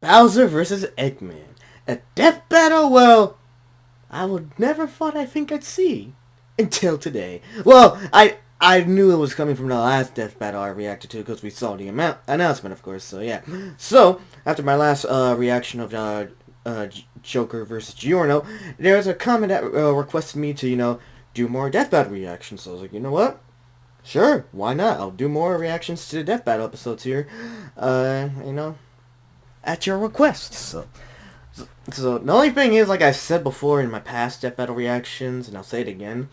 Bowser versus Eggman. A death battle? Well, I would never thought I think I'd see. Until today. Well, I knew it was coming from the last death battle I reacted to because we saw the announcement, of course, so yeah. So, after my last reaction of Joker versus Giorno, there was a comment that requested me to, do more death battle reactions. So I was like, you know what? Sure, why not? I'll do more reactions to the death battle episodes here, at your request. So the only thing is, like I said before in my past death battle reactions, and I'll say it again,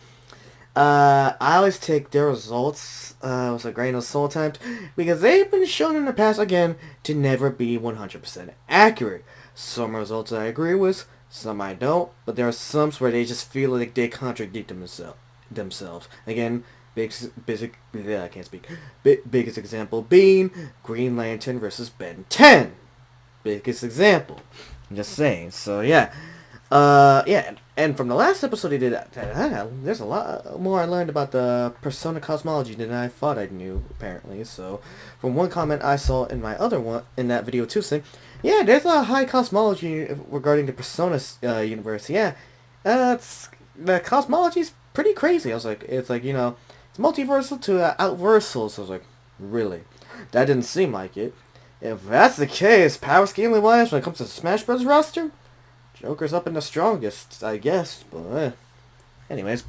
I always take their results with a grain of salt times because they've been shown in the past, again, to never be 100% accurate. Some results I agree with, some I don't, but there are some where they just feel like they contradict themselves. Again, biggest example being Green Lantern versus Ben 10. Biggest example. I'm just saying. So yeah. And from the last episode they did, there's a lot more I learned about the persona cosmology than I thought I knew, apparently. So, from one comment I saw in my other one, in that video too, saying, yeah, there's a high cosmology regarding the persona universe. Yeah, the cosmology's pretty crazy. I was like, it's multiversal to outversal. So I was like, really? That didn't seem like it. If that's the case, power scaling wise, when it comes to Smash Bros. Roster, Joker's up in the strongest, I guess. But anyways,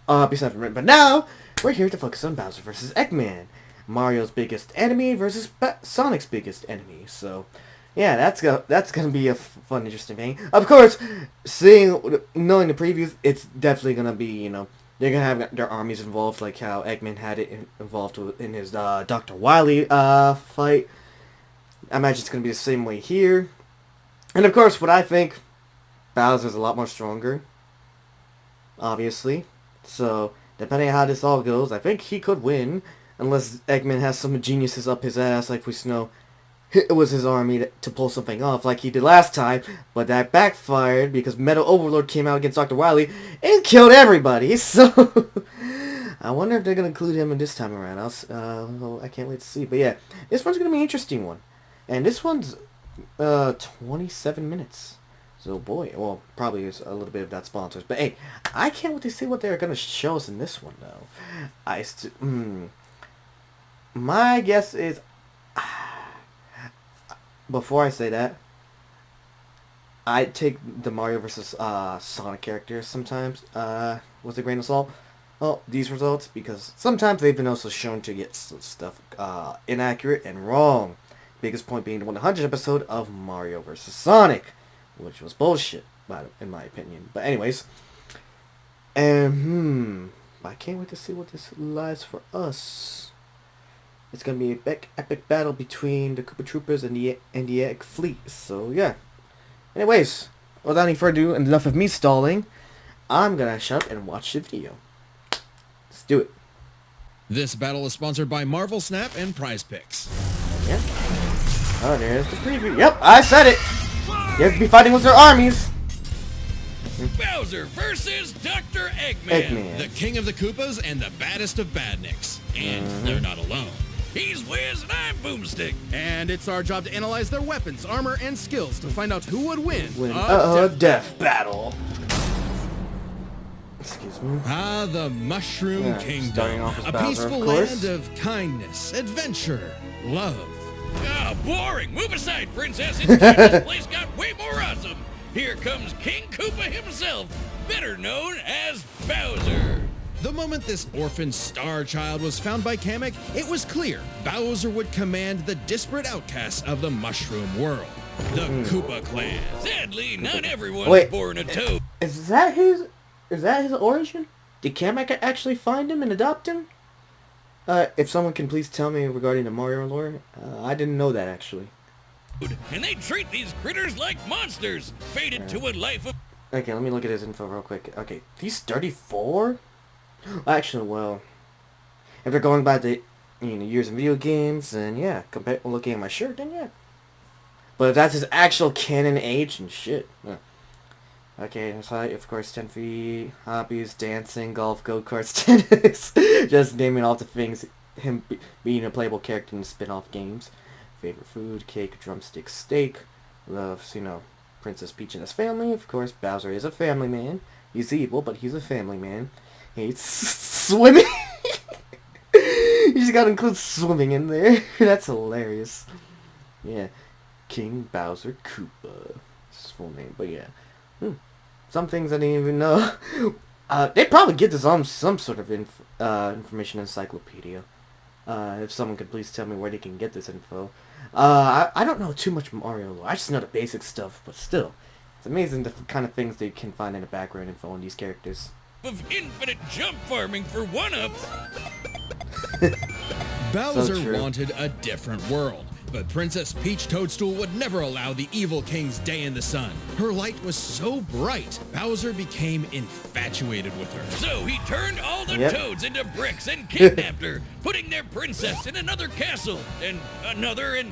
but now we're here to focus on Bowser versus Eggman, Mario's biggest enemy versus Sonic's biggest enemy. So yeah, that's gonna be a fun, interesting thing. Of course, knowing the previews, it's definitely gonna be they're gonna have their armies involved, like how Eggman had it involved in his Dr. Wily fight. I imagine it's gonna be the same way here. And of course, what I think, Bowser's a lot more stronger, obviously. So, depending on how this all goes, I think he could win. Unless Eggman has some geniuses up his ass, like we know it was his army to pull something off, like he did last time. But that backfired because Metal Overlord came out against Dr. Wily and killed everybody. So, I wonder if they're going to include him in this time around. I can't wait to see. But yeah, this one's going to be an interesting one. And this one's 27 minutes. So boy, well, probably is a little bit of that sponsors. But hey, I can't wait to see what they're going to show us in this one, though. My guess is, before I say that, I take the Mario vs. Sonic characters sometimes with a grain of salt. Well, these results, because sometimes they've been also shown to get stuff inaccurate and wrong. Biggest point being the 100 episode of Mario vs. Sonic, which was bullshit, in my opinion. But anyways, and I can't wait to see what this lies for us. It's gonna be an epic battle between the Koopa Troopers and the Egg Fleet. So yeah. Anyways, without any further ado, and enough of me stalling, I'm gonna shut up and watch the video. Let's do it. This battle is sponsored by Marvel Snap and Prize Picks. Yeah. Oh, there's the preview. Yep, I said it. You have to be fighting with their armies. Bowser versus Dr. Eggman. The king of the Koopas and the baddest of badniks. And they're not alone. He's Wiz and I'm Boomstick. And it's our job to analyze their weapons, armor, and skills to find out who would win a death battle. Excuse me. The Mushroom Kingdom. A peaceful land of kindness, adventure, love. Boring. Move aside, princess. It's time this place got way more awesome. Here comes King Koopa himself, better known as Bowser. The moment this orphan star child was found by Kamek, it was clear Bowser would command the disparate outcasts of the Mushroom world, the Koopa clan. Sadly, not everyone's born a toad. Is that his origin? Did Kamek actually find him and adopt him? If someone can please tell me regarding the Mario lore, I didn't know that actually. And they treat these critters like monsters, fated to a life of... Okay, let me look at his info real quick. Okay, he's 34? Actually, well, if they're going by the years in video games, then yeah, looking at my shirt, then yeah. But if that's his actual canon age, and shit. Yeah. Okay, so of course, 10 feet, hobbies, dancing, golf, go-karts, tennis. Just naming all the things, him being a playable character in spin-off games. Favorite food, cake, drumstick, steak. loves, Princess Peach and his family. Of course, Bowser is a family man. He's evil, but he's a family man. He hates swimming. You just gotta include swimming in there. That's hilarious. Yeah. King Bowser Koopa. That's his full name, but yeah. Some things I didn't even know. They probably get this on some sort of information encyclopedia. If someone could please tell me where they can get this info. I don't know too much Mario lore. I just know the basic stuff, but still. It's amazing the kind of things they can find in the background info on these characters. Of infinite jump farming for one-ups. Bowser wanted a different world, but Princess Peach Toadstool would never allow the evil king's day in the sun. Her light was so bright, Bowser became infatuated with her. So he turned all the toads into bricks and kidnapped her, putting their princess in another castle, and another,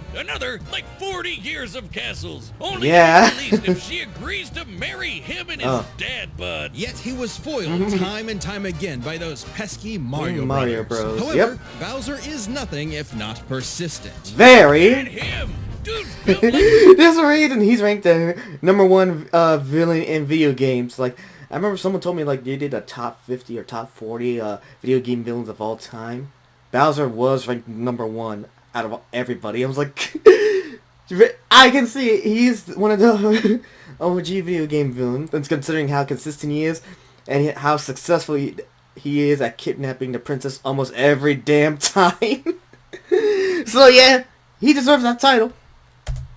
like 40 years of castles. Only to be released if she agrees to marry him and his dad bod. Yet he was foiled time and time again by those pesky Mario Brothers. However, Bowser is nothing if not persistent. Very. And him. Dude's built like... There's a reason he's ranked the #1 villain in video games. Like, I remember someone told me, like, they did a top 50 or top 40 video game villains of all time. Bowser was ranked #1 out of everybody. I was like, I can see it. He's one of the OG video game villains. And considering how consistent he is and how successful he is at kidnapping the princess almost every damn time. So yeah, he deserves that title.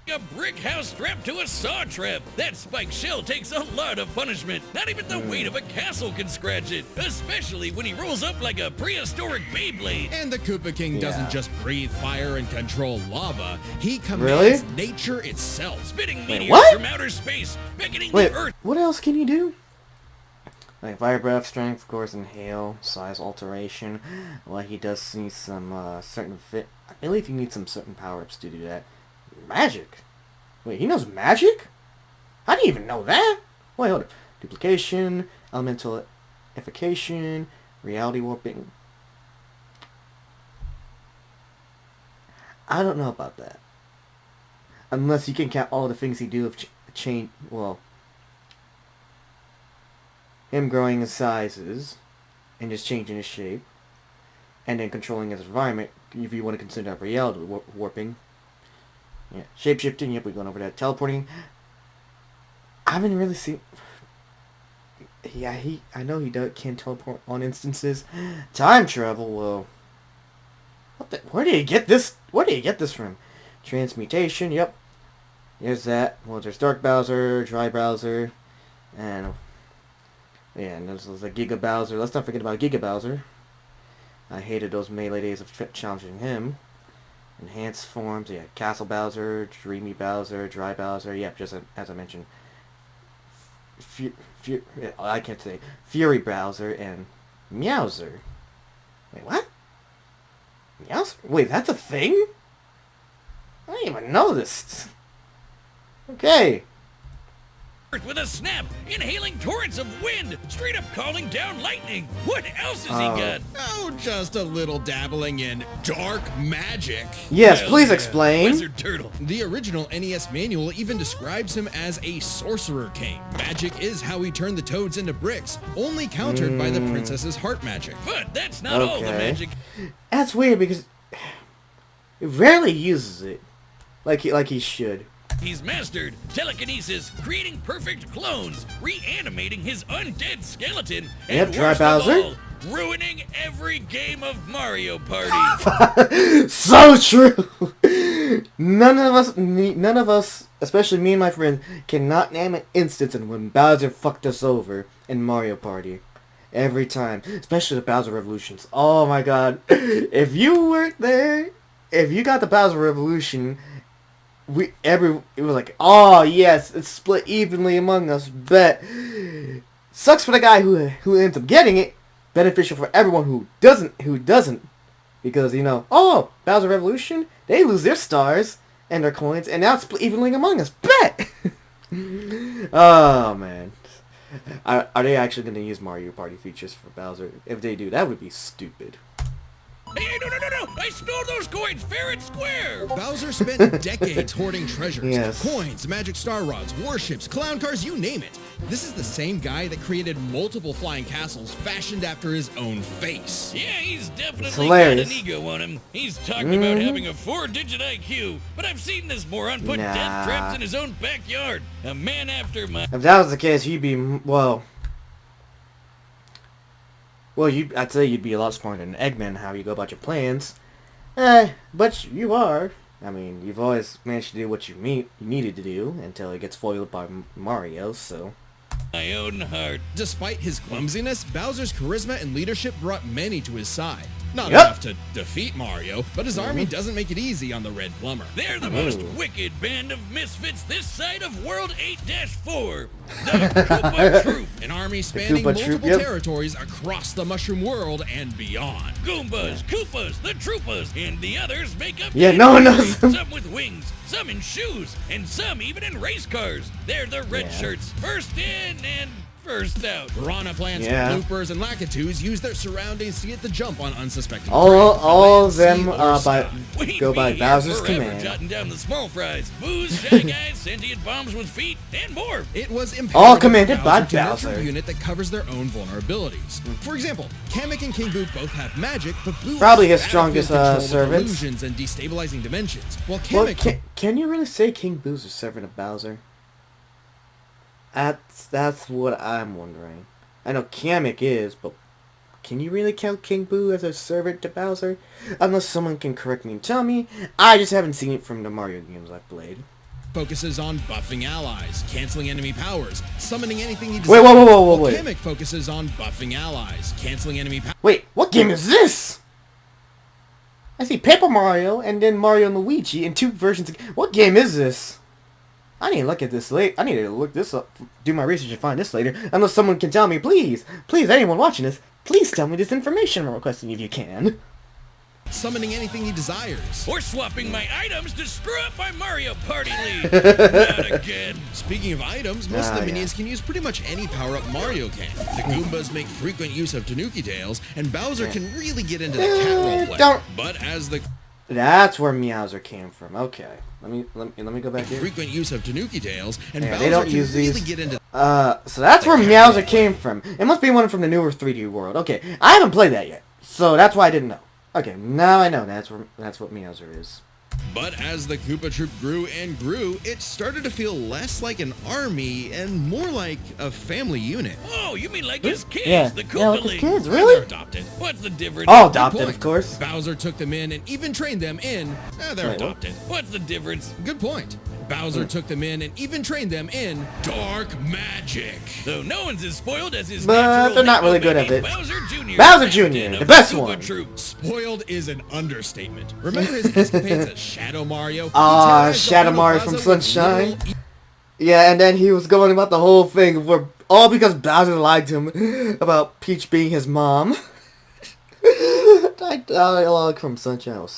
A brick house strapped to a saw trap. That spiked shell takes a lot of punishment. Not even the weight of a castle can scratch it. Especially when he rolls up like a prehistoric Beyblade. And the Koopa King doesn't just breathe fire and control lava. He commands nature itself. Spitting meteors from outer space, beckoning the earth. What else can he do? Like fire breath, strength, of course, and hail, size alteration. Well, he does need some certain fit. I believe he needs some certain power-ups to do that. Magic? Wait, he knows magic? I didn't even know that. Wait, hold up. Duplication, elemental effication, reality warping. I don't know about that. Unless you can count all the things he do of change. Well, him growing his sizes and just changing his shape, and then controlling his environment. If you want to consider that reality warping. Yeah, shape-shifting, yep, we're going over that. Teleporting, I haven't really seen... Yeah, I know he can teleport on instances. Time travel, well... Where did he get this from? Transmutation, yep. There's that. Well, there's Dark Bowser, Dry Bowser, and... Yeah, and there's the Giga Bowser. Let's not forget about Giga Bowser. I hated those melee days of challenging him. Enhanced forms, yeah, Castle Bowser, Dreamy Bowser, Dry Bowser, yep, just as I mentioned. I can't say. Fury Bowser and Meowser. Wait, what? Meowser? Wait, that's a thing? I didn't even know this. Okay. With a snap, inhaling torrents of wind, straight up calling down lightning. What else has he got? Oh, just a little dabbling in dark magic. Yes, please explain. Wizard Turtle. The original NES manual even describes him as a sorcerer king. Magic is how he turned the toads into bricks, only countered by the princess's heart magic. But that's not all the magic. That's weird because he rarely uses it like he should. He's mastered telekinesis, creating perfect clones, reanimating his undead skeleton, and Dry worst Bowser. of all, ruining every game of Mario Party. So true. None of us, especially me and my friend, cannot name an instance in when Bowser fucked us over in Mario Party. Every time, especially the Bowser Revolutions. Oh my god! If you weren't there, if you got the Bowser Revolution. It was like, oh yes, it's split evenly among us, bet. Sucks for the guy who ends up getting it. Beneficial for everyone who doesn't. Because, oh, Bowser Revolution, they lose their stars and their coins, and now it's split evenly among us, bet. Oh man. Are they actually going to use Mario Party features for Bowser? If they do, that would be stupid. Hey, no, I stole those coins fair and square. Bowser spent decades hoarding treasures, Yes. coins, magic star rods, warships, clown cars, you name it. This is the same guy that created multiple flying castles fashioned after his own face. Yeah, he's definitely got hilarious. an ego on him. He's talking about having a 4-digit IQ, but I've seen this moron put Nah. death traps in his own backyard. A man after my... If that was the case, you'd be, well, I'd say you'd be a lot smarter than Eggman, how you go about your plans. But you are. I mean, you've always managed to do what you needed to do until it gets foiled by Mario, so... my own heart. Despite his clumsiness, Bowser's charisma and leadership brought many to his side. Not Yep. enough to defeat Mario, but his army doesn't make it easy on the Red Plumber. They're the most wicked band of misfits this side of World 8-4. The Koopa Troop. An army spanning Koopa Troop, multiple yep. territories across the Mushroom World and beyond. Goombas, Koopas, the Troopas, and the others make up... Yeah, no one knows them. Some with wings, some in shoes, and some even in race cars. They're the red Yeah. shirts, first in and first out. Piranha plants, Yeah. loopers, and lakitus use their surroundings to get the jump on unsuspecting All of prey. them Land, sea, or We go by be here Bowser's forever command. jotting down the small fries, booze, shy guys, sentient bombs with feet, and more. It was All imperative commanded for by Bowser to nurture Bowser. a unit that covers their own vulnerabilities. For example, Kamek and King Boo both have magic, but Boo Probably has his strongest, battlefield control of servants. illusions and destabilizing dimensions. While Well, Kamek can you really say King Boo's a servant of Bowser? That's what I'm wondering. I know Kamek is, but can you really count King Boo as a servant to Bowser? Unless someone can correct me and tell me. I just haven't seen it from the Mario games I've played. focuses on buffing allies, canceling enemy powers, summoning anything he Wait, desires. whoa, While wait. Kamek focuses on buffing allies, canceling enemy powers. Wait, what game is this? I see Paper Mario and then Mario and Luigi in two versions. What game is this? I need to look at this late. I need to look this up, do my research and find this later. Unless someone can tell me, please, anyone watching this, please tell me this information I'm requesting if you can. Summoning anything he desires. Or swapping my items to screw up my Mario Party League. Not again. Speaking of items, most of the yeah. minions can use pretty much any power-up Mario can. The Goombas make frequent use of Tanuki tails, and Bowser can really get into the cat roleplay. Don't- But as the That's where Meowser came from. Okay, let me go back here. frequent use of Tanuki tails, and Yeah, Bowser they don't can use really these. get into So that's where Meowser came from. It must be one from the newer 3D World. Okay, I haven't played that yet, so that's why I didn't know. Okay, now I know that's what Meowser is. But as the Koopa Troop grew and grew, it started to feel less like an army and more like a family unit. Oh, you mean like his kids, Yeah, the Koopa yeah, like his League. kids, They're really? adopted. What's the difference? Oh, Good adopted, point. of course. Bowser took them in and even trained them in... they're Wait, what? adopted. What's the difference? Good point. Bowser took them in and even trained them in dark magic. So no one's as spoiled as his But natural they're not Hippo really good at baby, it. Bowser Jr. Bowser captain Jr., of the best Koopa one. Troop. Spoiled is an understatement. Remember his escapades as Shadow Mario? He Ah, terrorized the Shadow Hyrule Mario Plaza from with Sunshine. literal Yeah, and then he was going about the whole thing where all because Bowser lied to him about Peach being his mom. That dialogue from Sunshine was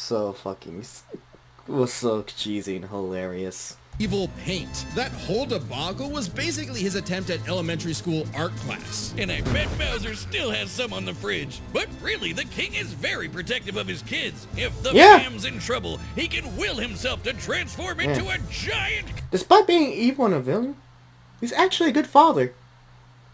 so cheesy and hilarious. evil paint. That whole debacle was basically his attempt at elementary school art class. And I bet Bowser still has some on the fridge. But really, the king is very protective of his kids. If the Yeah. fam's in trouble, he can will himself to transform into a giant... Despite being evil and a villain, he's actually a good father.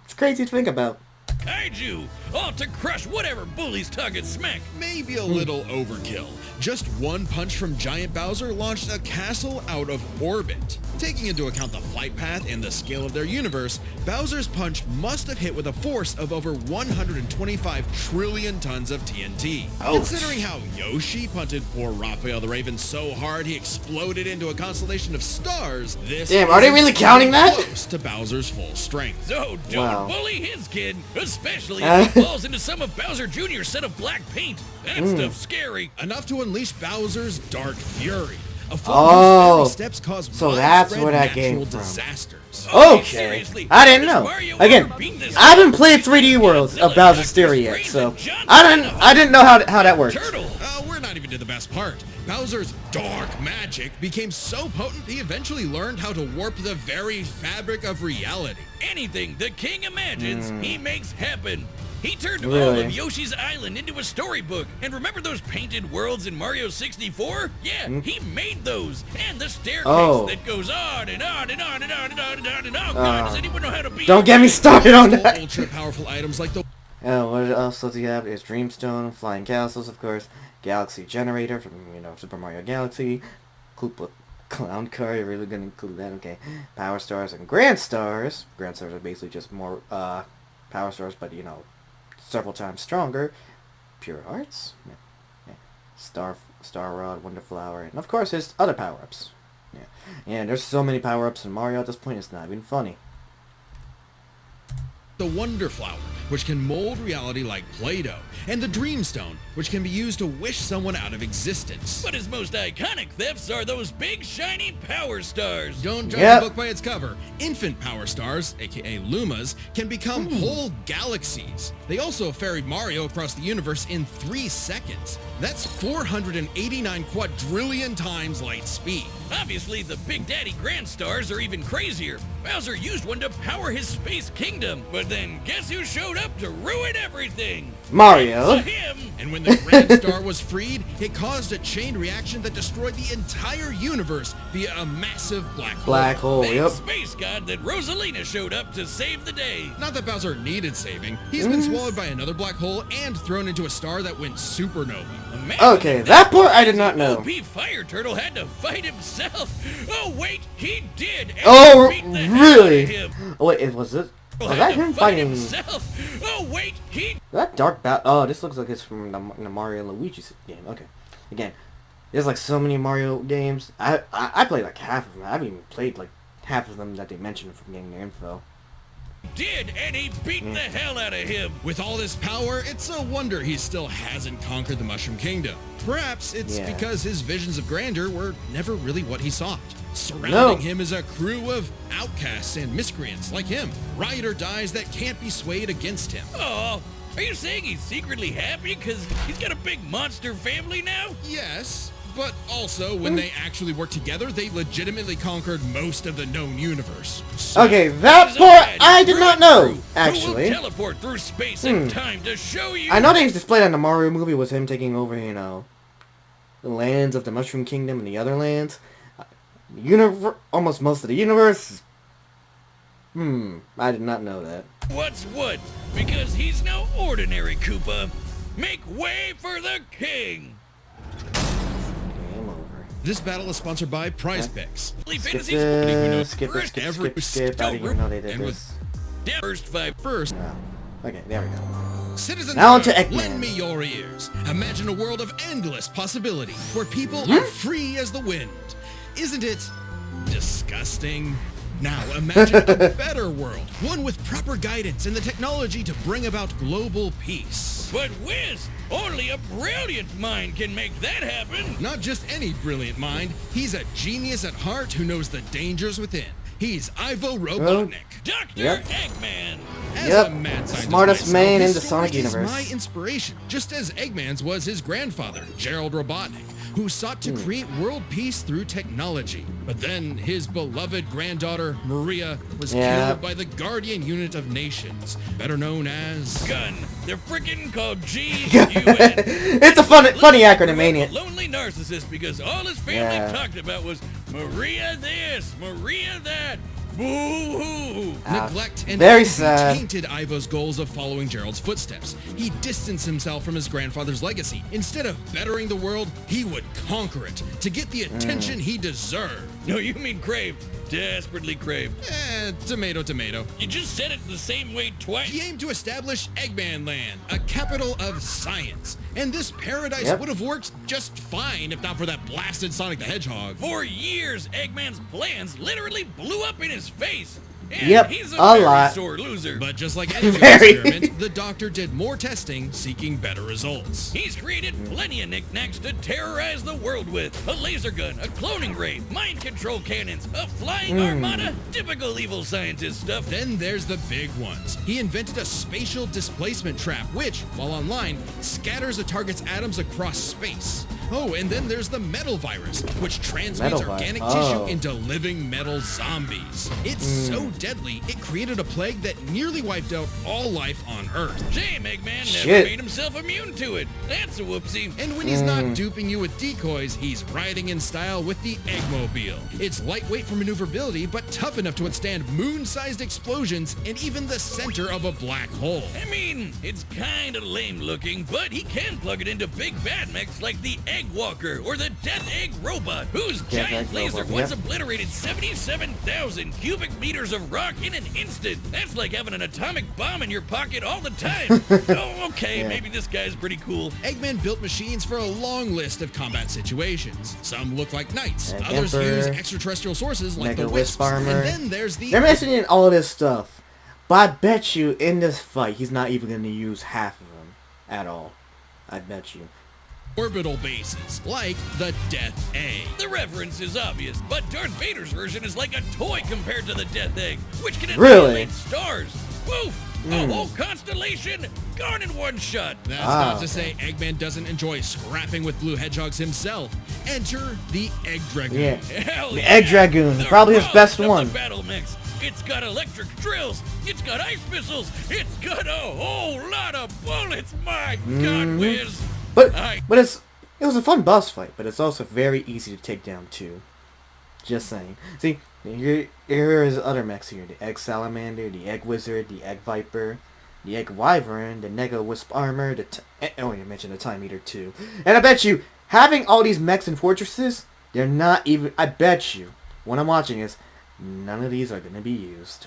It's crazy to think about. kaiju, all to crush whatever bullies tug and smack. Maybe a little overkill. Just one punch from Giant Bowser launched a castle out of orbit. Taking into account the flight path and the scale of their universe, Bowser's punch must have hit with a force of over 125 trillion tons of TNT. Ouch. Considering how Yoshi punted poor Raphael the Raven so hard he exploded into a constellation of stars, this Damn, are they isn't really even counting that? close to Bowser's full strength. So don't Wow. bully his kid, especially if he falls into some of Bowser Jr.'s set of black paint. That stuff's scary. Enough to unleash Bowser's Dark Fury. A full Oh, use of steps cause so that's widespread where that natural came from. disasters. Okay, seriously, I didn't does know. Mario Again, ever beat this I haven't guy? played 3D Worlds of Godzilla, Bowser's Dr. Fury yet, Strange, so and John I didn't know how that worked. Turtle. We're not even to the best part. Bowser's dark magic became so potent he eventually learned how to warp the very fabric of reality. Anything the king imagines, he makes happen. He turned all Really? of Yoshi's Island into a storybook. And remember those painted worlds in Mario 64? Yeah, he made those. And the staircase that goes on and on and on and on and on and on and on. God, does anyone know how to beat Don't get me started on that! Ultra powerful items like the What else does he have? Is Dreamstone, Flying Castles, of course, Galaxy Generator from, Super Mario Galaxy, Koopa Clown Car, you're really gonna include that, okay. Power Stars and Grand Stars. Grand Stars are basically just more, Power Stars, but, several times stronger. Pure Hearts, Star Rod, Wonder Flower, and of course his other power-ups. And there's so many power-ups in Mario at this point, it's not even funny. the Wonder Flower, which can mold reality like Play-Doh, and the Dreamstone, which can be used to wish someone out of existence. But his most iconic thefts are those big shiny power stars. Don't judge a book by its cover. Infant power stars, aka Lumas, can become whole galaxies. They also ferried Mario across the universe in 3 seconds. That's 489 quadrillion times light speed. Obviously, the Big Daddy Grand Stars are even crazier. Bowser used one to power his space kingdom, but then guess who showed up to ruin everything? Mario. Him. And when the Grand Star was freed, it caused a chain reaction that destroyed the entire universe via a massive black hole. Black hole, Thank yep. Space God that Rosalina showed up to save the day. Not that Bowser needed saving. He's been swallowed by another black hole and thrown into a star that went supernova. Imagine Okay, if that part I did not know. OP Fire Turtle had to fight himself. Oh wait, he did. And Oh, beat the hell out of really? him. Oh, wait, was it? Was Had that to him fight fighting? himself. Oh wait, he. That dark bat. Oh, this looks like it's from the Mario and Luigi game. Okay, again, there's like so many Mario games. I played like half of them. I haven't even played like half of them that they mentioned from getting their info. Did, and he beat the hell out of him. With all this power, it's a wonder he still hasn't conquered the Mushroom Kingdom. Perhaps it's Yeah. because his visions of grandeur were never really what he sought. Surrounding him is a crew of outcasts and miscreants like him. Ride or dies that can't be swayed against him. Oh, are you saying he's secretly happy because he's got a big monster family now? Yes, but also when they actually worked together, they legitimately conquered most of the known universe. So, Okay, that He's a part bad I did not know. crew who will Actually, teleport through space and time to show you. I know they displayed on the Mario movie was him taking over, the lands of the Mushroom Kingdom and the other lands. Almost most of the universe. I did not know that. What's what? Because he's no ordinary Koopa. Make way for the king. Game over. this battle is sponsored by Prize Picks. Skip Skip Fantasy skip. I didn't even know they did and this. First five. First, Okay, there we go. citizens, Now to Earth, Eggman. lend me your ears. Imagine a world of endless possibility where people are free as the wind. Isn't it disgusting? Now imagine a better world, one with proper guidance and the technology to bring about global peace. But whiz, only a brilliant mind can make that happen. Not just any brilliant mind, he's a genius at heart who knows the dangers within. He's Ivo Robotnik. Dr. Yep. Eggman. As Yep. a mad scientist Smartest myself, man in his the story Sonic is universe. my inspiration, just as Eggman's was his grandfather, Gerald Robotnik, who sought to create world peace through technology. But then his beloved granddaughter, Maria, was killed by the Guardian Unit of Nations, better known as... Gun. They're freaking called GUN. It's a funny acronym, ain't it? Lonely narcissist because all his family Yeah. talked about was Maria this, Maria that. Boo-hoo. Neglect and Very envy sad. tainted Ivo's goals of following Gerald's footsteps. He distanced himself from his grandfather's legacy. Instead of bettering the world, he would conquer it to get the attention he deserved. No, you mean craved. Desperately craved. Tomato, tomato. You just said it the same way twice. He aimed to establish Eggman Land, a capital of science. And this paradise would have worked just fine if not for that blasted Sonic the Hedgehog. For years, Eggman's plans literally blew up in his face. And Yep, he's a a very lot. sore loser. But just like any good Very. experiment, the doctor did more testing, seeking better results. He's created plenty of knickknacks to terrorize the world with. A laser gun, a cloning ray, mind control cannons, a flying armada, typical evil scientist stuff. Then there's the big ones. He invented a spatial displacement trap, which, while online, scatters a target's atoms across space. Oh, and then there's the metal virus, which transmutes Metal virus. organic Oh. tissue into living metal zombies. It's so deadly, it created a plague that nearly wiped out all life on Earth. Shame Eggman never Shit. made himself immune to it. That's a whoopsie. And when he's not duping you with decoys, he's riding in style with the Eggmobile. It's lightweight for maneuverability, but tough enough to withstand moon-sized explosions and even the center of a black hole. I mean, it's kind of lame looking, but he can plug it into big bad mechs like the Egg Walker or the Death Egg Robot, whose Death giant Egg laser Robot, once yep. obliterated 77,000 cubic meters of rock in an instant. That's like having an atomic bomb in your pocket all the time. Oh, okay, Yeah. maybe this guy's pretty cool. Eggman built machines for a long list of combat situations. Some look like knights, Egg others Emperor, use extraterrestrial sources like Mega the Wisps, Wisp armor. and then there's the They're mentioning all this stuff, but I bet you in this fight he's not even going to use half of them at all. I bet you. orbital bases, like the Death Egg. The reference is obvious, but Darth Vader's version is like a toy compared to the Death Egg, which can Really? annihilate stars. Woof! A whole constellation gone in one shot. That's Ah, not to say Eggman doesn't enjoy scrapping with blue hedgehogs himself. Enter the Egg Dragoon. Yeah. Hell The yeah. Egg Dragoon, The probably his rawest best of one. The battle mix. It's got electric drills. It's got ice missiles. It's got a whole lot of bullets. My God, Wiz. But I- it was a fun boss fight, but it's also very easy to take down too. Just saying. See, here is other mechs here: the Egg Salamander, the Egg Wizard, the Egg Viper, the Egg Wyvern, the Mega Wisp Armor, oh, you mentioned the Time Eater too. And I bet you, having all these mechs and fortresses, they're not even. I bet you, what I'm watching is, none of these are gonna be used.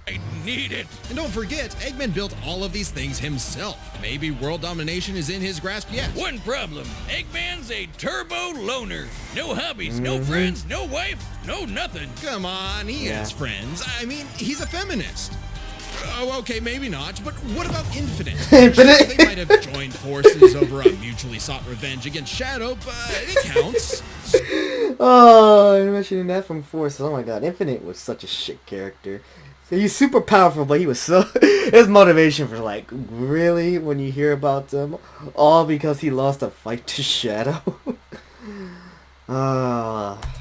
I need it. And don't forget, Eggman built all of these things himself. Maybe world domination is in his grasp yet. One problem. Eggman's a turbo loner. No hobbies, no friends, no wife, no nothing. Come on, he Yeah. has friends. I mean, he's a feminist. Oh, okay, maybe not, but what about Infinite? Infinite? Sure, they might have joined forces over a mutually sought revenge against Shadow, but it counts. Oh, you're mentioning that from Force. Oh my god, Infinite was such a shit character. So he's super powerful, but he was so... his motivation for, like, really, when you hear about them, all because he lost a fight to Shadow.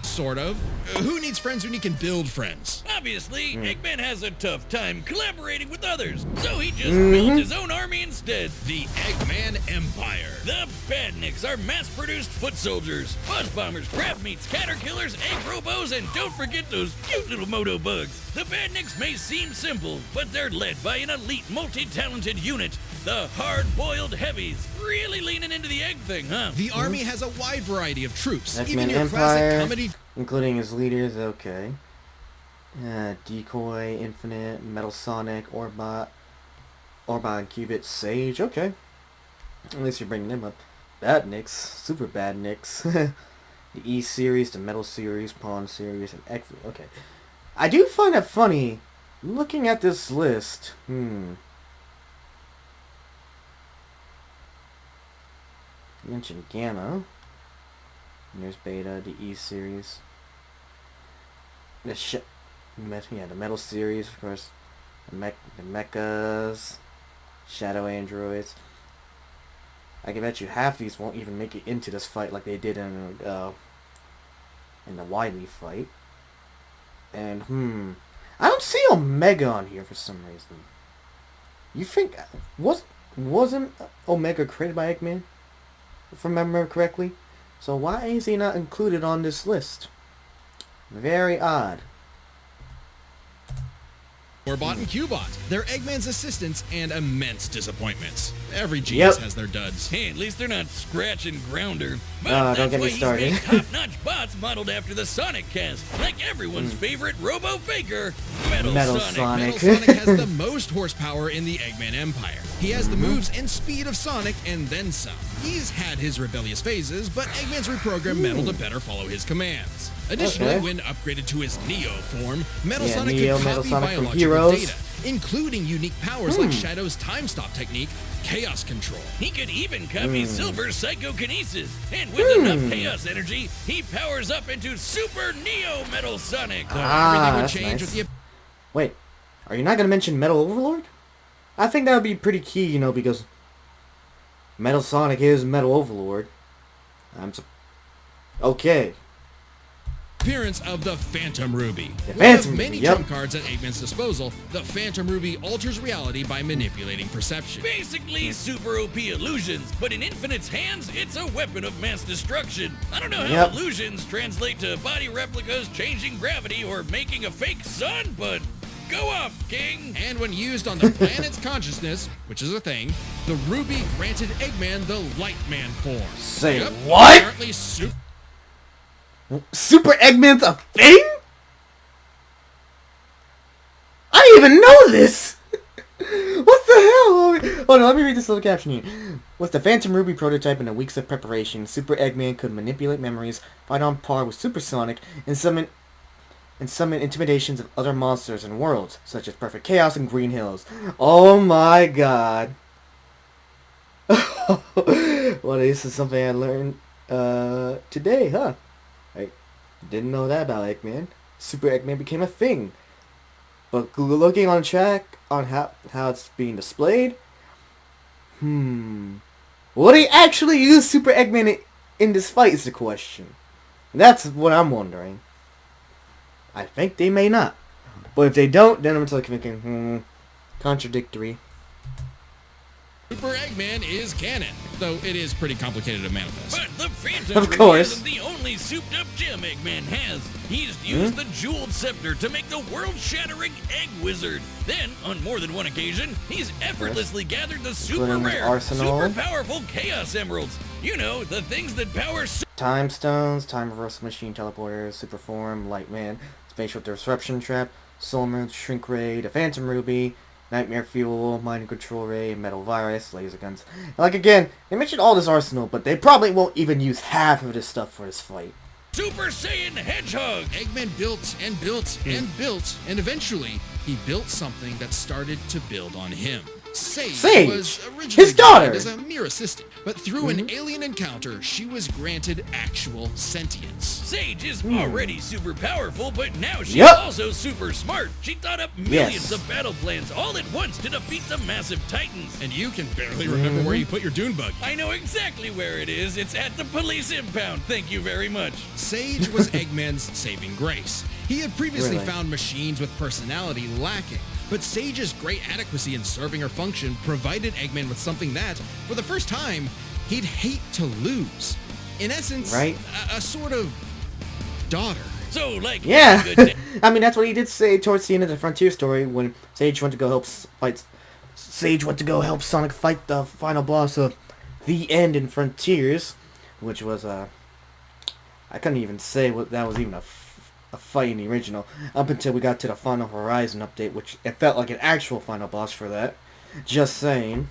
Sort of. Who needs friends when you can build friends? Obviously, Eggman has a tough time collaborating with others, so he just built his own army instead. The Eggman Empire. The Badniks are mass-produced foot soldiers, buzz bombers, crab meats, caterkillers, egg robos, and don't forget those cute little moto bugs. The Badniks may seem simple, but they're led by an elite, multi-talented unit, the hard-boiled heavies. Really leaning into the egg thing, huh? The army has a wide variety of troops. Even X-Men your Empire, classic comedy including his leaders, okay. Decoy, Infinite, Metal Sonic, Orbot, and Cubit, Sage, okay. At least you're bringing them up. Badniks, Super Badniks. The E series, the Metal series, Pawn series, and X. Okay. I do find it funny, looking at this list, You mentioned Gamma. And there's Beta, the E series. The the Metal series, of course. The Mechas, Shadow Androids. I can bet you half these won't even make it into this fight like they did in the Wily fight. And I don't see Omega on here for some reason. You think wasn't Omega created by Eggman? If I remember correctly. So why is he not included on this list? Very odd. Orbot and Cubot. They're Eggman's assistants and immense disappointments. Every genius Yep. has their duds. Hey, at least they're not Scratch and Grounder. But Oh, that's don't get why me started. he's made top-notch bots modeled after the Sonic cast, like everyone's favorite Robo-Faker, Metal Metal Sonic. Sonic. Metal Sonic has the most horsepower in the Eggman Empire. He has the moves and speed of Sonic and then some. He's had his rebellious phases, but Eggman's reprogrammed Metal to better follow his commands. Additionally, Okay. when upgraded to his Neo form, Metal Yeah, Sonic Neo, can Metal copy Sonic from biological Heroes. data, including unique powers like Shadow's time stop technique, chaos control. He could even copy Silver's psychokinesis, and with enough chaos energy, he powers up into Super Neo Metal Sonic. Everything would that's change nice. with the Wait, are you not going to mention Metal Overlord? I think that would be pretty key, because Metal Sonic is Metal Overlord. Okay. Appearance of the Phantom Ruby. The One Phantom of many Ruby, yep. trump cards at Eggman's disposal, the Phantom Ruby alters reality by manipulating perception. Basically super OP illusions, but in Infinite's hands, it's a weapon of mass destruction. I don't know how Yep. illusions translate to body replicas, changing gravity, or making a fake sun, but go off, King! And when used on the planet's consciousness, which is a thing, the Ruby granted Eggman the Lightman form. Say Yep, what? Apparently Super Eggman's a thing? I didn't even know this! What the hell? Hold on, let me read this little caption here. With the Phantom Ruby prototype and the weeks of preparation, Super Eggman could manipulate memories, fight on par with Super Sonic, and summon intimidations of other monsters and worlds, such as Perfect Chaos and Green Hills. Oh my god. Well, this is something I learned today, huh? I didn't know that about Eggman. Super Eggman became a thing. But looking on track on how it's being displayed, will they actually use Super Eggman in this fight is the question. That's what I'm wondering. I think they may not. But if they don't, then I'm just like thinking, contradictory. Super Eggman is canon, though it is pretty complicated to manifest. But the Phantom Of Ruby course. isn't the only souped-up gem Eggman has. He's used the Jeweled Scepter to make the world-shattering Egg Wizard. Then, on more than one occasion, he's effortlessly gathered the super Including rare, Arsenal. super powerful Chaos Emeralds. You know, the things that power Time Stones, Time Reversal Machine Teleporters, Super Form, Lightman, Spatial Disruption Trap, Soul Moon, Shrink Ray, the Phantom Ruby, Nightmare Fuel, Mind Control Ray, Metal Virus, Laser Guns. Like again, they mentioned all this arsenal, but they probably won't even use half of this stuff for this fight. Super Saiyan Hedgehog. Eggman built and built and built, and eventually he built something that started to build on him. Sage was originally his daughter, designed as a mere assistant, but through an alien encounter, she was granted actual sentience. Sage is already super powerful, but now she's Yep. also super smart. She thought up millions Yes. of battle plans all at once to defeat the massive titans. And you can barely remember where you put your dune bug. I know exactly where it is. It's at the police impound. Thank you very much. Sage was Eggman's saving grace. He had previously Really? found machines with personality lacking, but Sage's great adequacy in serving her function provided Eggman with something that, for the first time, he'd hate to lose. In essence, Right? a sort of daughter. So, like, Yeah, good I mean that's what he did say towards the end of the Frontier story when Sage went to go help fight. Sage went to go help Sonic fight the final boss of the end in Frontiers, which was I couldn't even say what that was even a fight in the original up until we got to the Final Horizon update, which it felt like an actual final boss for that. Just saying.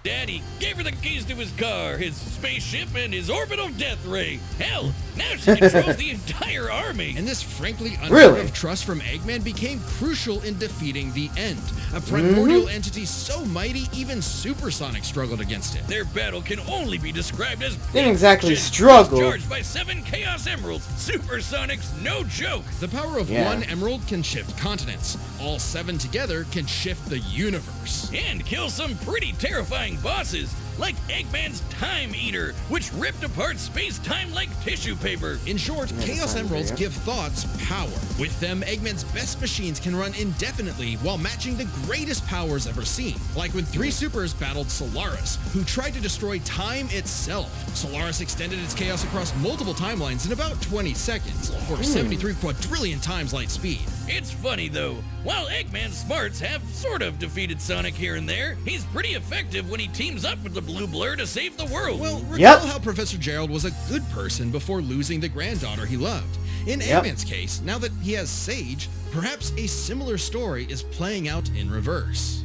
Daddy gave her the keys to his car, his spaceship, and his orbital death ray. Hell, now she controls the entire army. And this frankly unheard Really? of trust from Eggman became crucial in defeating the End, a primordial entity so mighty even Super Sonic struggled against it. Their battle can only be described as Didn't exactly action. struggle. Charged by 7 Chaos Emeralds. Super Sonic's no joke. The power of Yeah. one emerald can shift continents. All 7 together can shift the universe. And kill some pretty terrifying bosses, like Eggman's Time Eater, which ripped apart space-time like tissue paper. In short, Yeah, Chaos Time Emeralds Eater. give thoughts power. With them, Eggman's best machines can run indefinitely while matching the greatest powers ever seen. Like when 3 supers battled Solaris, who tried to destroy time itself. Solaris extended its chaos across multiple timelines in about 20 seconds, or 73 quadrillion times light speed. It's funny though, while Eggman's smarts have sort of defeated Sonic here and there, he's pretty effective when he teams up with the Blue Blur to save the world. Well, recall Yep. how Professor Gerald was a good person before losing the granddaughter he loved. In Yep. Eggman's case, now that he has Sage, perhaps a similar story is playing out in reverse.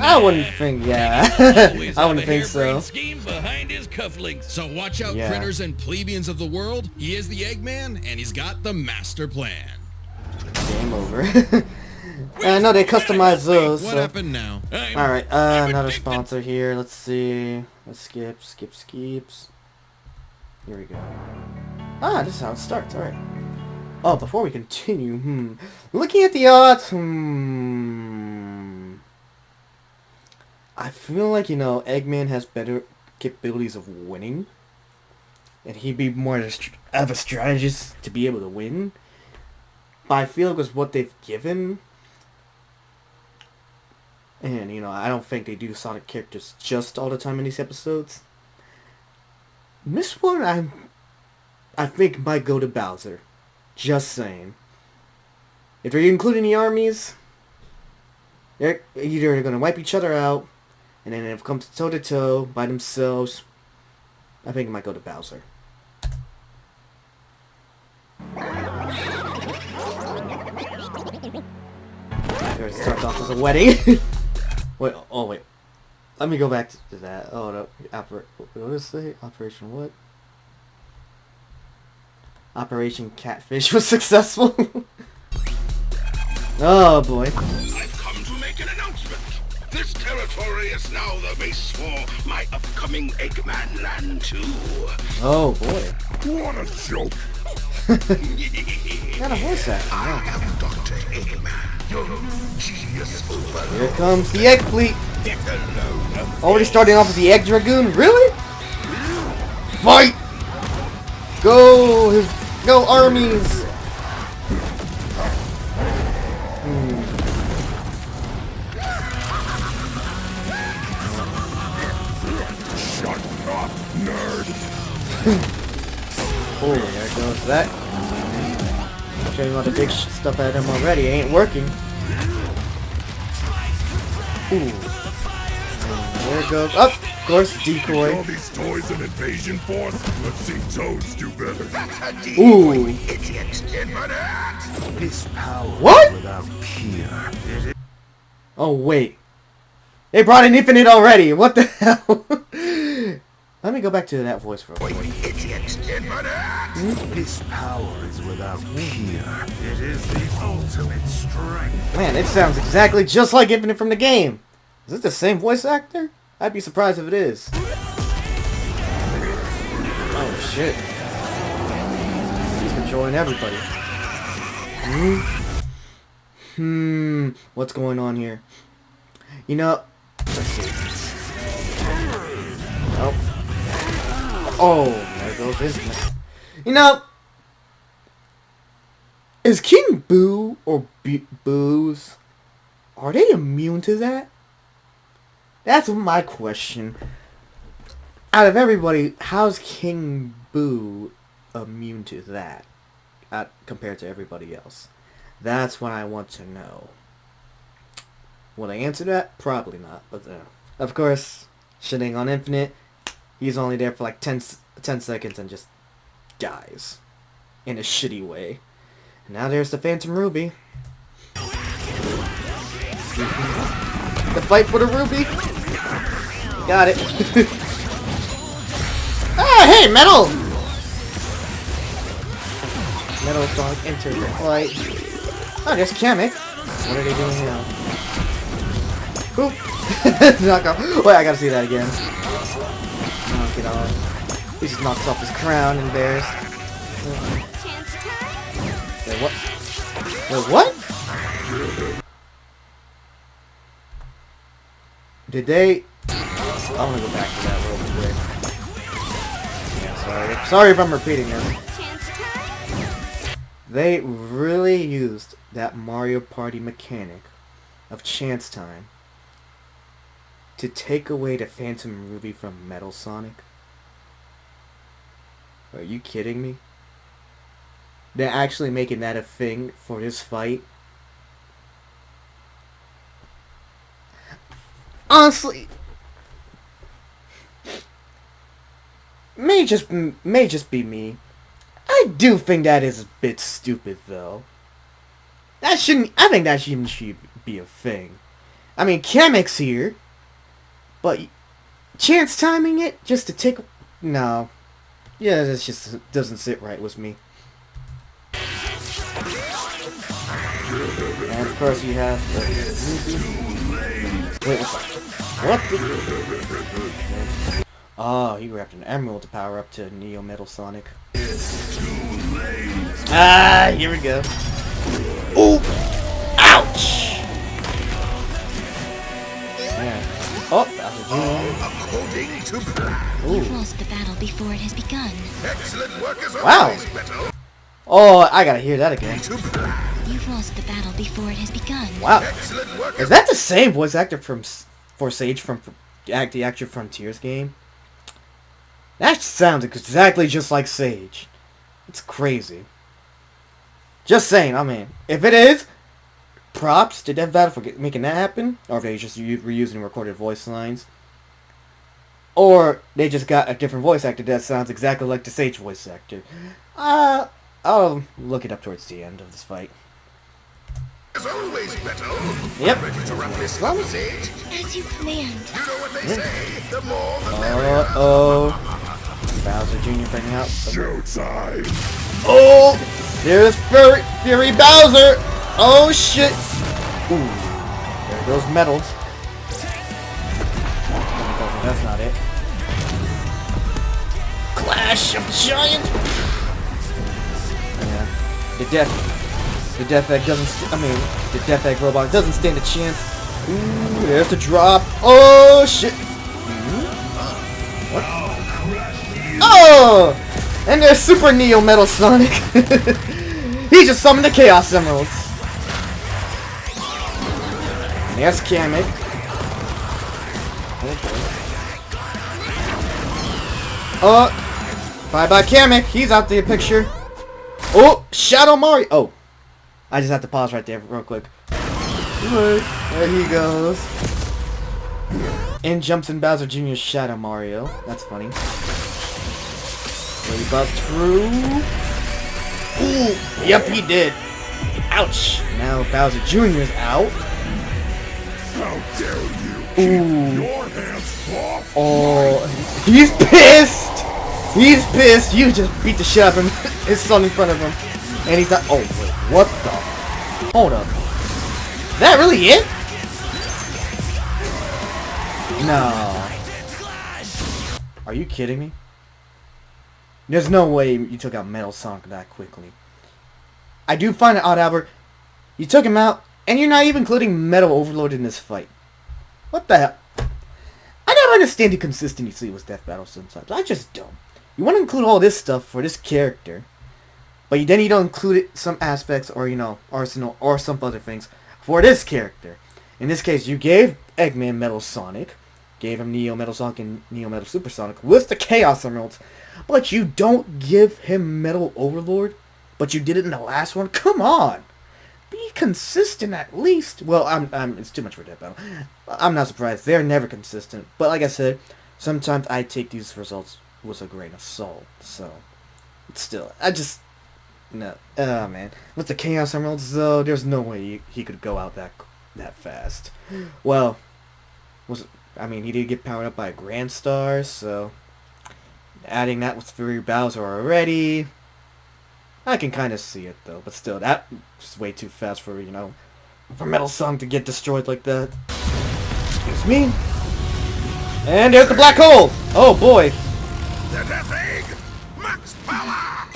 I wouldn't think, yeah. Always I have wouldn't a think so. harebrained scheme behind his cufflinks. So watch out, Yeah. critters and plebeians of the world. He is the Eggman, and he's got the master plan. Game over. I know they customize those. What So. happened now? Alright, I'm another addicted. sponsor here. Let's see. Let's skips. Here we go. Ah, this is how it starts. Alright. Oh, before we continue, looking at the odds, I feel like, Eggman has better capabilities of winning. And he'd be more of a strategist to be able to win. But I feel like with what they've given, and, I don't think they do Sonic characters just all the time in these episodes. This one, I think might go to Bowser. Just saying. If they're including the armies, they're either going to wipe each other out, and then if it comes toe-to-toe by themselves, I think it might go to Bowser. It starts off as a wedding. Wait, oh wait. Let me go back to that. Oh no, what did it say? Operation what? Operation Catfish was successful. Oh boy. I've come to make an announcement. This territory is now the base for my upcoming Eggman Land 2. Oh boy. What a joke. Got a voice actor. I am Dr. Eggman, your genius overlord. Here comes the Egg Fleet. Already starting off with the Egg Dragoon? Really? Fight! Go! Go armies! Shut up, nerd. Oh, there goes that. Showing all the big stuff at him already. It ain't working. Ooh. And there it goes. Up! Of course, decoy. All these toys an invasion force? Let's see Toads do better. That's a Ooh. idiot. This power What? without peer. Oh, wait. They brought in Infinite already. What the hell? Let me go back to that voice for a moment. This power is without peer. It is the ultimate strength. Man, it sounds exactly just like Infinite from the game. Is it the same voice actor? I'd be surprised if it is. Oh, shit. He's controlling everybody. What's going on here? Let's see. Oh, there goes Infinite. Is King Boo or Boo's, are they immune to that? That's my question. Out of everybody, how's King Boo immune to that compared to everybody else? That's what I want to know. Will I answer that? Probably not. But of course, shitting on Infinite, he's only there for like 10 seconds and just dies in a shitty way. And now there's the Phantom Ruby. The fight for the Ruby. Got it. Ah, hey, Metal! Metal Sonic enters the fight. Oh, there's Kamek. What are they doing now? Oop. Knock off. Wait, I gotta see that again. Knock it off. He just knocks off his crown, embarrassed. Wait, what? Wait, what? Did they... I want to go back to that real quick. Yeah, sorry if I'm repeating this. They really used that Mario Party mechanic of chance time to take away the Phantom Ruby from Metal Sonic. Are you kidding me? They're actually making that a thing for this fight? Honestly, may just be me. I do think that is a bit stupid, though. I think that should be a thing. I mean, Kamek's here, but chance timing it just to take... No. Yeah, that just doesn't sit right with me. And of course you have the... Wait, what the... Oh, he grabbed an emerald to power up to Neo Metal Sonic. Ah, here we go. Ooh! Ouch! Yeah. Oh! According to plan. You've lost the battle before it has begun. Excellent work as Wow. always, Beto. Oh, I gotta hear that again. To plan. You've lost the battle before it has begun. Wow. Excellent work Is that the same voice actor for Sage from the Action Frontiers game? That sounds exactly just like Sage. It's crazy. Just saying, I mean, if it is, props to Death Battle for making that happen, or if they just reusing recorded voice lines, or they just got a different voice actor that sounds exactly like the Sage voice actor. I'll look it up towards the end of this fight. as always, Beto. Yep. Ready to wrap this up, Sage? As you command. You know what they say. The more the merrier. Uh-oh. Bowser Jr. bringing out some... Showtime. Oh! There's Fury Bowser! Oh shit! Ooh. There goes medals. That's not it. Clash of Giants! Yeah. The Death Egg doesn't... the Death Egg robot doesn't stand a chance. Ooh, there's the drop. Oh shit! What? Oh! And there's Super Neo Metal Sonic. He just summoned the Chaos Emeralds. There's Kamek. Bye-bye Kamek. He's out the picture. Oh, Shadow Mario. Oh. I just have to pause right there real quick. Look, there he goes. In jumps in Bowser Jr.'s Shadow Mario. That's funny. Will he bust through? Ooh, yep, he did. Ouch. Now Bowser Jr. is out. How dare you Ooh. your hands off Oh, he's pissed. He's pissed. You just beat the shit out of him. His son in front of him. And he's not. Oh, wait. What the? Hold up. Is that really it? No. Are you kidding me? There's no way you took out Metal Sonic that quickly. I do find it odd, Albert. You took him out, and you're not even including Metal Overload in this fight. What the hell? I don't understand the consistency with Death Battle sometimes. I just don't. You want to include all this stuff for this character, but then you don't include it, some aspects or, you know, Arsenal or some other things for this character. In this case, you gave Eggman Metal Sonic, gave him Neo Metal Sonic and Neo Metal Super Sonic with the Chaos Emeralds, but you don't give him Metal Overlord, but you did it in the last one? Come on! Be consistent at least. Well, it's too much for Death Battle. I'm not surprised. They're never consistent. But like I said, sometimes I take these results with a grain of salt. So, still, no. Oh, man. With the Chaos Emeralds, though, there's no way he could go out that fast. Well, he did get powered up by a Grand Star, so adding that with Fury Bowser already, I can kind of see it, though. But still, that's way too fast for, for Metal Sonic to get destroyed like that. Excuse me. And there's the black hole! Oh, boy. The Death Egg! Max power!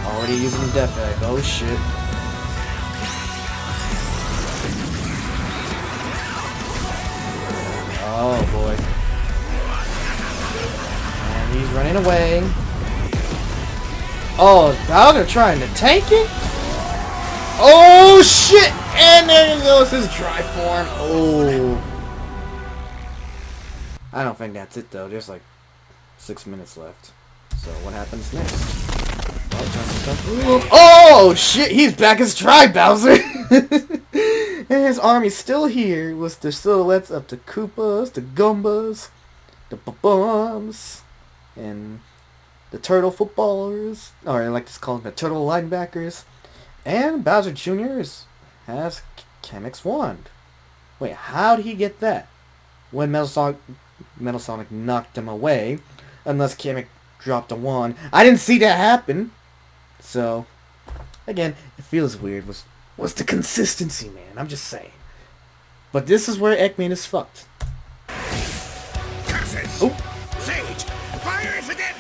Already using the Death Egg. Oh, shit. Oh, boy. And he's running away. Oh, is Bowser trying to tank it? Oh, shit! And there goes his dry form. Oh. I don't think that's it, though. There's like 6 minutes left. So, what happens next? Oh, shit! He's back as Dry Bowser! And his army's still here with the silhouettes of the Koopas, the Goombas, the Bombs, and the Turtle Footballers, or I like to call them the Turtle Linebackers. And Bowser Jr. has Kamek's Wand. Wait, how did he get that? When Metal Sonic knocked him away, unless Kamek dropped a wand. I didn't see that happen. So, again, it feels weird. What's the consistency, man? I'm just saying. But this is where Eggman is fucked. Curses! Oh. Sage! Fire is again!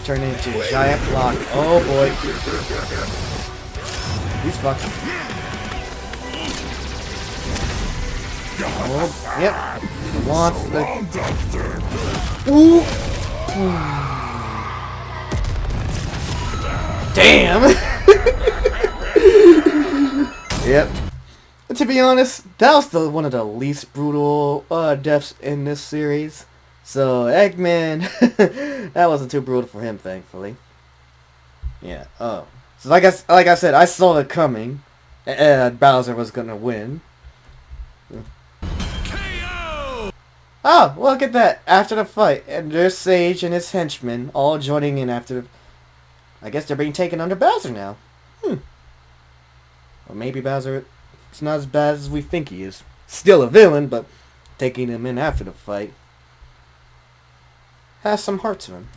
Turn into a giant block. Oh boy. He's fucked. Oh, yep. Wants the... Ooh. Damn. Yep. To be honest, that was one of the least brutal deaths in this series. So Eggman, that wasn't too brutal for him, thankfully. Yeah. Oh. So like I said, I saw it coming. Bowser was gonna win. KO! Oh, look at that! After the fight, and there's Sage and his henchmen all joining in after. I guess they're being taken under Bowser now. Or maybe Bowser, it's not as bad as we think he is. Still a villain, but taking him in after the fight has some heart to him.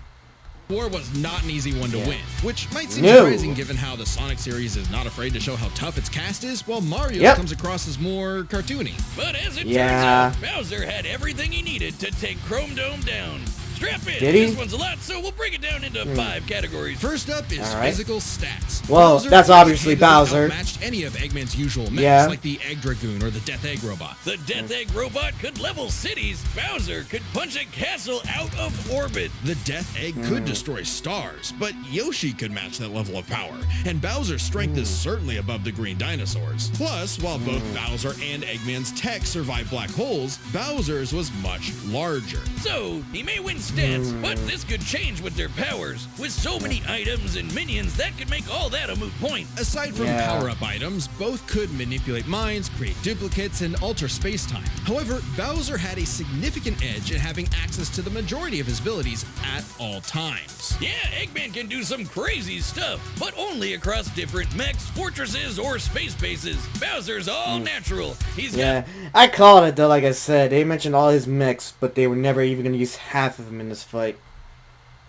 War was not an easy one to win, which might seem No. surprising given how the Sonic series is not afraid to show how tough its cast is, while Mario comes across as more cartoony. But as it turns out, Bowser had everything he needed to take Chrome Dome down. Strap in. Did he? This one's a lot, so we'll break it down into 5 categories. First up is physical stats. Well, Bowser that's obviously handily Bowser. outmatched any of Eggman's usual mechs, like the Egg Dragoon or the Death Egg Robot. The Death Egg Robot could level cities. Bowser could punch a castle out of orbit. The Death Egg could destroy stars, but Yoshi could match that level of power, and Bowser's strength is certainly above the green dinosaurs. Plus, while both Bowser and Eggman's tech survived black holes, Bowser's was much larger. So, he may win stats, but this could change with their powers. With so many items and minions, that could make all that a moot point. Aside from power-up items, both could manipulate minds, create duplicates, and alter space-time. However, Bowser had a significant edge in having access to the majority of his abilities at all times. Yeah, Eggman can do some crazy stuff, but only across different mechs, fortresses, or space bases. Bowser's all natural. He's got... I called it though, like I said. They mentioned all his mechs, but they were never even going to use half of them in this fight.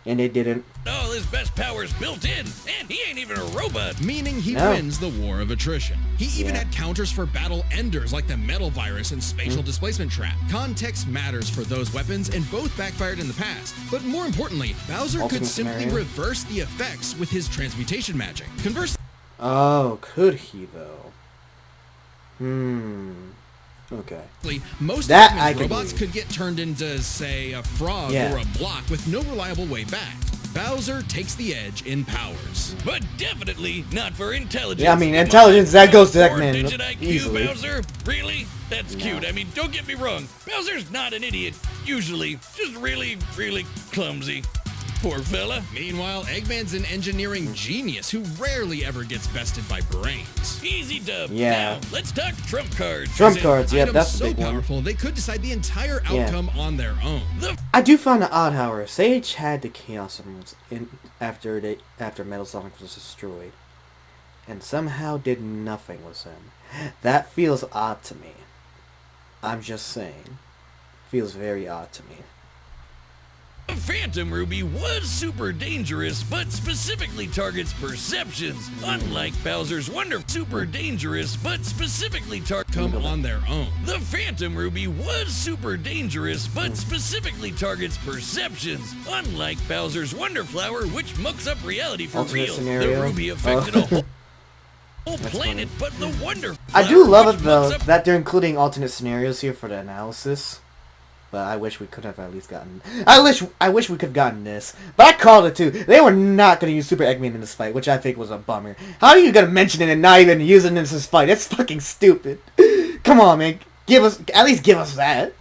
And they didn't. all his best powers built in, and he ain't even a robot. Meaning he wins the war of attrition. He even had counters for battle enders like the metal virus and spatial displacement trap. Context matters for those weapons, and both backfired in the past. But more importantly, Bowser could simply reverse the effects with his transmutation magic. Conversely, oh, could he though? Okay. most that Eggman's robots could get turned into, say, a frog or a block with no reliable way back. Bowser takes the edge in powers. But definitely not for intelligence. Yeah, I mean, intelligence, that goes to Eggman Digit IQ, easily. Bowser? Really? That's cute. I mean, don't get me wrong. Bowser's not an idiot, usually. Just really, really clumsy. Poor fella. Meanwhile, Eggman's an engineering genius who rarely ever gets bested by brains. Easy dub. Yeah. Now, let's talk trump cards. Trump cards, yep, that's so the big powerful, they could decide the entire outcome on their own. I do find it odd, however, Sage had the Chaos Emeralds after Metal Sonic was destroyed, and somehow did nothing with them. That feels odd to me. I'm just saying. Feels very odd to me. The Phantom Ruby was super dangerous, but specifically targets perceptions. Unlike Bowser's Wonder, super dangerous, but specifically come on their own. The Phantom Ruby was super dangerous, but specifically targets perceptions. Unlike Bowser's Wonder Flower, which mucks up reality for real. Scenario. The Ruby affected a whole planet, but the Wonder Flower, I do love it though that they're including alternate scenarios here for the analysis. But I wish we could have at least gotten... I wish we could have gotten this. But I called it too. They were not going to use Super Eggman in this fight, which I think was a bummer. How are you going to mention it and not even use it in this fight? That's fucking stupid. Come on, man. At least give us that.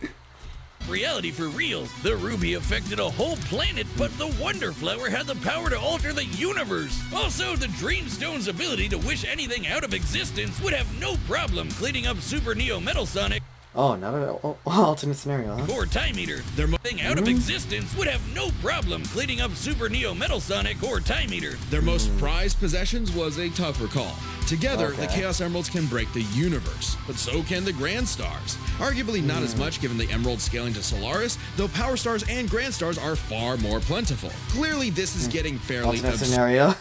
Reality for real. The Ruby affected a whole planet, but the Wonder Flower had the power to alter the universe. Also, the Dreamstone's ability to wish anything out of existence would have no problem cleaning up Super Neo Metal Sonic. Oh, not an alternate scenario, huh? Or Time Eater. Their thing out of existence would have no problem cleaning up Super Neo Metal Sonic or Time Eater. Their most prized possessions was a tougher call. Together, the Chaos Emeralds can break the universe, but so can the Grand Stars. Arguably not as much given the Emerald scaling to Solaris, though Power Stars and Grand Stars are far more plentiful. Clearly, this is getting fairly alternate scenario.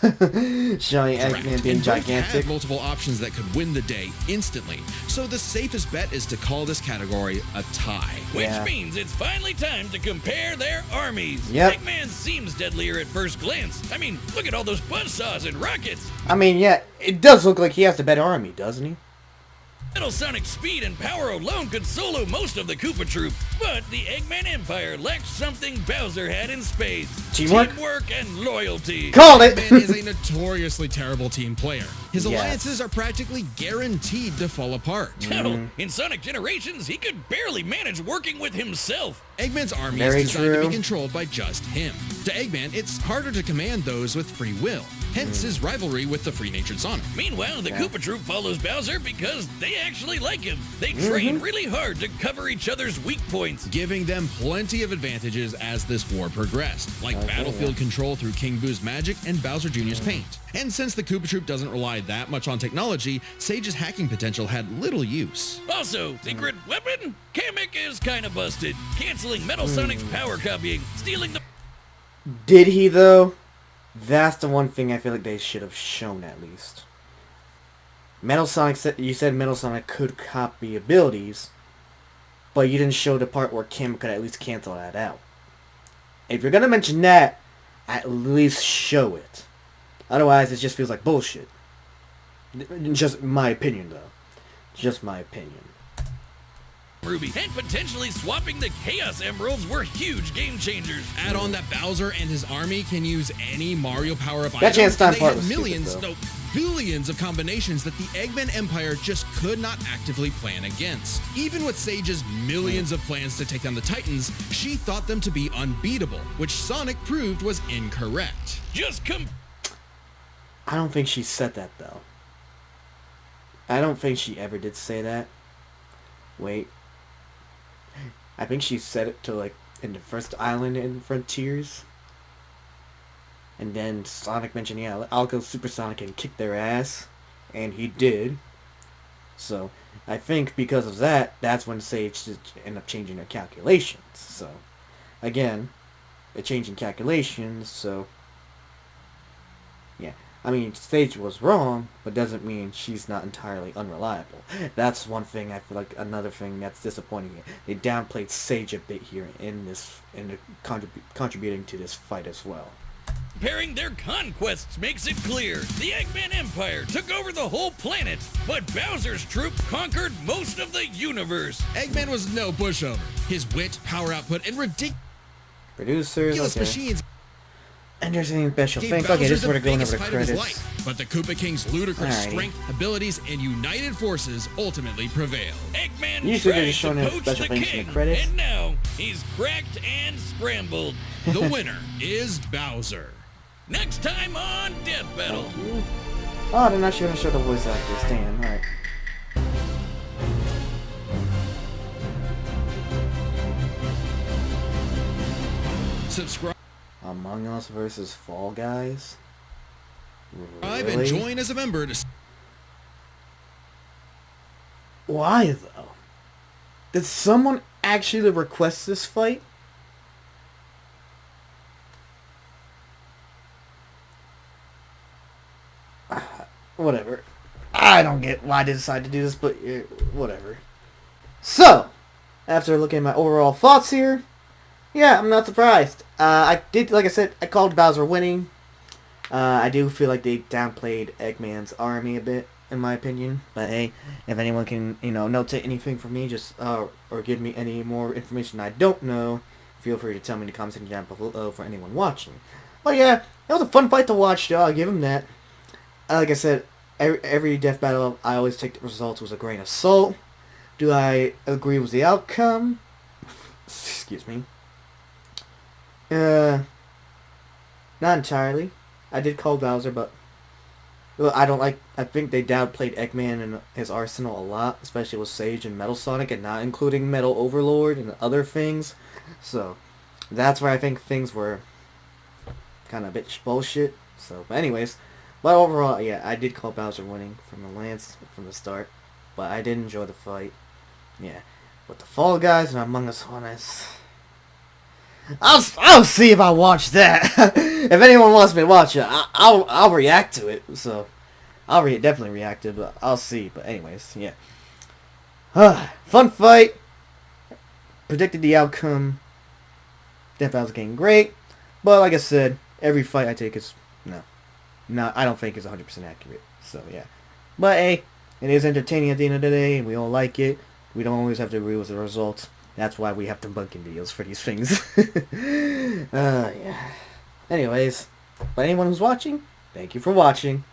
Showing Eggman being gigantic. Have multiple options that could win the day instantly, so the safest bet is to call this category a tie. Which means it's finally time to compare their armies. Yep. Eggman seems deadlier at first glance. I mean, look at all those buzzsaws and rockets. I mean, yeah, it does look like he has the better army, doesn't he? Metal Sonic's speed and power alone could solo most of the Koopa Troop, but the Eggman Empire lacked something Bowser had in spades. Teamwork? Teamwork and loyalty. Called it! Eggman is a notoriously terrible team player. His Yes. alliances are practically guaranteed to fall apart. Hell, in Sonic Generations, he could barely manage working with himself. Eggman's army Very is designed to true. be controlled by just him. To Eggman, it's harder to command those with free will, hence his rivalry with the free-natured Sonic. Meanwhile, the Koopa Troop follows Bowser because they actually like him. They train really hard to cover each other's weak points. Giving them plenty of advantages as this war progressed, like battlefield control through King Boo's magic and Bowser Jr.'s paint. And since the Koopa Troop doesn't rely that much on technology, Sage's hacking potential had little use. Also, secret weapon? Kamek is kinda busted. Canceling Metal Sonic's power copying, stealing the... Did he, though? That's the one thing I feel like they should have shown, at least. Metal Sonic, you said Metal Sonic could copy abilities, but you didn't show the part where Kim could at least cancel that out. If you're gonna mention that, at least show it. Otherwise, it just feels like bullshit. Just my opinion, though. Just my opinion. Ruby, and potentially swapping the Chaos Emeralds were huge game changers. Add on that Bowser and his army can use any Mario power-up That chance time they part had was stupid, millions, though. no, billions of combinations that the Eggman Empire just could not actively plan against. Even with Sage's millions of plans to take down the Titans, she thought them to be unbeatable, which Sonic proved was incorrect. Just come... I don't think she said that, though. I don't think she ever did say that. Wait. I think she said it to, like, in the first island in Frontiers. And then Sonic mentioned, yeah, I'll go Supersonic and kick their ass. And he did. So, I think because of that, that's when Sage just ended up changing her calculations. So, again, a change in calculations, so... Yeah. I mean, Sage was wrong, but doesn't mean she's not entirely unreliable. That's one thing I feel like another thing that's disappointing. They downplayed Sage a bit here in this, contributing to this fight as well. Comparing their conquests makes it clear the Eggman Empire took over the whole planet, but Bowser's troop conquered most of the universe. Eggman was no pushover. His wit, power output, and ridiculous Producers, okay. machines Interesting special gave things. Bowser Okay, this is the where we're going biggest over the fight of his credits. life. But the Koopa King's ludicrous Alrighty. strength, abilities, and united forces ultimately prevailed. Eggman Usually they're tried just showing to him poach special the things in the king, credits. and now he's cracked and scrambled. The winner is Bowser. Next time on Death Battle. Oh, they're not going to show the voice actors. Damn, alright. Subscribe Among Us versus Fall Guys? and Really? join as a member to... Why, though? Did someone actually request this fight? Whatever. I don't get why they decided to do this, but whatever. So, after looking at my overall thoughts here, yeah, I'm not surprised. I did, like I said, I called Bowser winning. I do feel like they downplayed Eggman's army a bit, in my opinion. But hey, if anyone can, notate anything for me, just or give me any more information I don't know, feel free to tell me in the comment section down below for anyone watching. But yeah, it was a fun fight to watch, though. I'll give him that. Like I said, every death battle, I always take the results with a grain of salt. Do I agree with the outcome? Excuse me. Not entirely. I did call Bowser, but I think they downplayed Eggman and his arsenal a lot, especially with Sage and Metal Sonic, and not including Metal Overlord and other things. So that's where I think things were kind of a bit bullshit. So, but anyways, but overall, yeah, I did call Bowser winning from the start, but I did enjoy the fight. Yeah, but the Fall Guys and Among Us one is... I'll see if I watch that. If anyone wants me to watch it, I'll react to it. So I'll definitely react to it, but I'll see. But anyways, yeah. Fun fight. Predicted the outcome. Death Battle's getting great, but like I said, every fight I take is I don't think is 100% accurate. So yeah, but hey, It is entertaining at the end of the day, and we all like it. We don't always have to agree with the results. That's why we have debunking videos for these things. Yeah. Anyways, but anyone who's watching, thank you for watching.